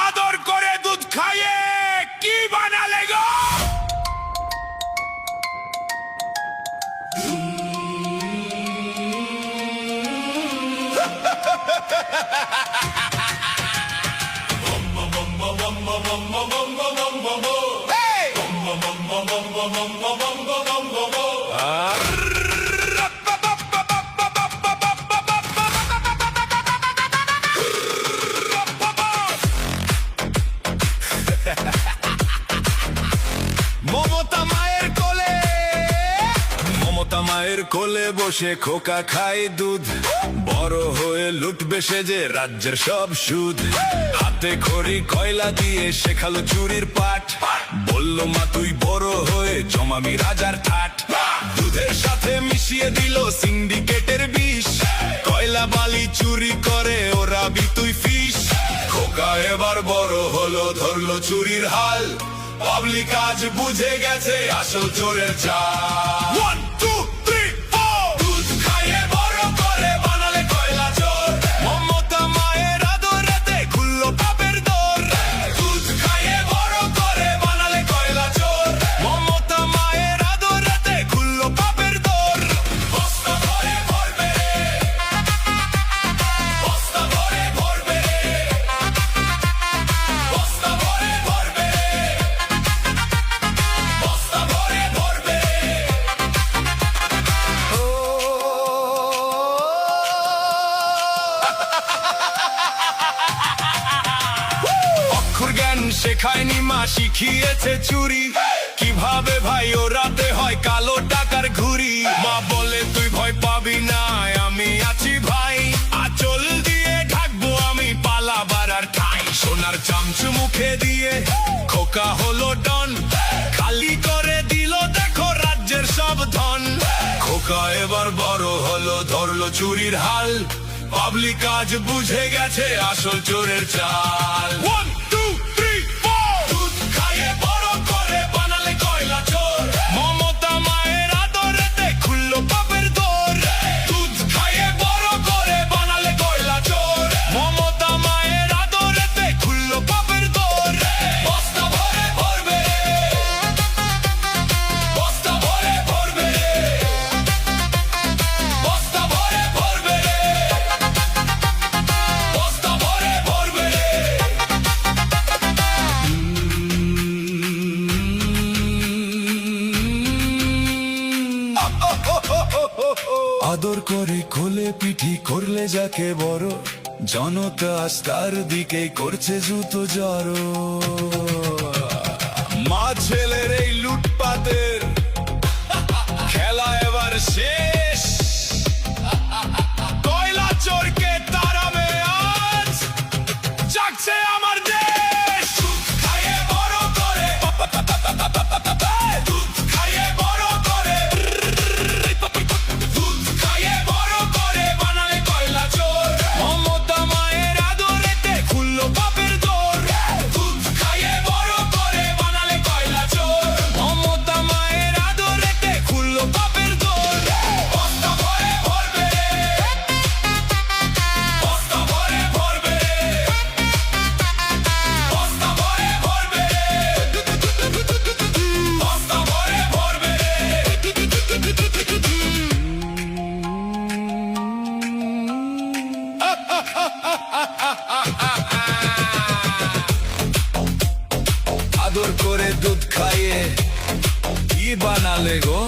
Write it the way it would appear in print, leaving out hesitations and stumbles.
আদর করে দুধ খাইয়ে কি বানালে গো? মমতা মায়ের কোলে, মমতা মায়ের কোলে বসে খোকা খায় দুধ, বড় হয়ে লুটবে সে যে রাজ্যের সব সুদ। হাতে খড়ি কয়লা দিয়ে শেখালো চুরির পাঠ, বলল মা তুই বড় হয়ে জমাবি রাজার ঠাট। দুধের সাথে মিশিয়ে দিল সিন্ডিকেটের বিষ, কয়লা বালি চুরি করে ওরা তুই ফিস। খোকা এবার বড় হলো, ধরলো চুরির হাল, পাবলিক আজ বুঝে গেছে আসল চোরের চাল। 1 2 3 4 দুধ খাইয়ে বড় করে বানালে কয়লা চোর, মমতা মায়ের আদরেতে খুললো পাপের দোর। দুধ খাইয়ে বড় করে বানালে কয়লা চোর, মমতা মায়ের আদরেতে খুললো পাপের দোর। বস্তা ভরে ভরবে, বস্তা ভরে ভরবে, বস্তা ভরে ভরবে, বস্তা ভরে ভরবে। অক্ষর জ্ঞান শেখায়নি মা, শিখিয়েছে চুরি, কিভাবে ভাই ওরাতে হয় কালো টাকার ঘুরি। মা বলে তুই ভয় পাবি না, আমি আছি ভাই, আঁচল দিয়ে ঢাকবো আমি পালাবার আর ঠাই। সোনার চামচু মুখে দিয়ে খোকা হলো ডন, খালি করে দিল দেখো রাজ্যের সব ধন। খোকা এবার বড় হলো, ধরলো চুরির হাল, পাবলিক আজ বুঝে গেছে আসল চোরের চাল। 1 2 3 4 দুধ খাইয়ে বড় করে বানালে কয়লা চোর, মমতা মায়ের আদরেতে খুললো পাপের দোর। দুধ খাইয়ে বড় করে বানালে কয়লা চোর, মমতা মায়ের আদরেতে খুললো পাপের দোর। বস্তা ভরে ভরবে, বস্তা ভরে ভরবে, বস্তা ভরে ভরবে, বস্তা ভরে ভরবে। আদর করে কোলে পিঠি করলে যাকে বড়, জনতা তার দিকে করছে জুতো জড়ো। মা ছেলের এই লুটপাতের খেলা এবার শেষ, কয়লা চোরকে তাড়াবে আজ, জাগছে আমার দেশ। দুধ খাইয়ে বড় করে, দুধ খাইয়ে বড় করে, দুধ খাইয়ে বড় করে বানালে কয়লা চোর, মমতা মায়ের আদরেতে খুললো পাপের দোর। দুধ খাইয়ে বড় করে বানালে কয়লা চোর, মমতা মায়ের আদরেতে খুললো পাপের দোর। বস্তা ভরে ভরবে, বস্তা ভরে ভরবে, বস্তা ভরে ভরবে, বস্তা ভরে ভরবে। আদর করে দুধ খাইয়ে কি বানালে গো?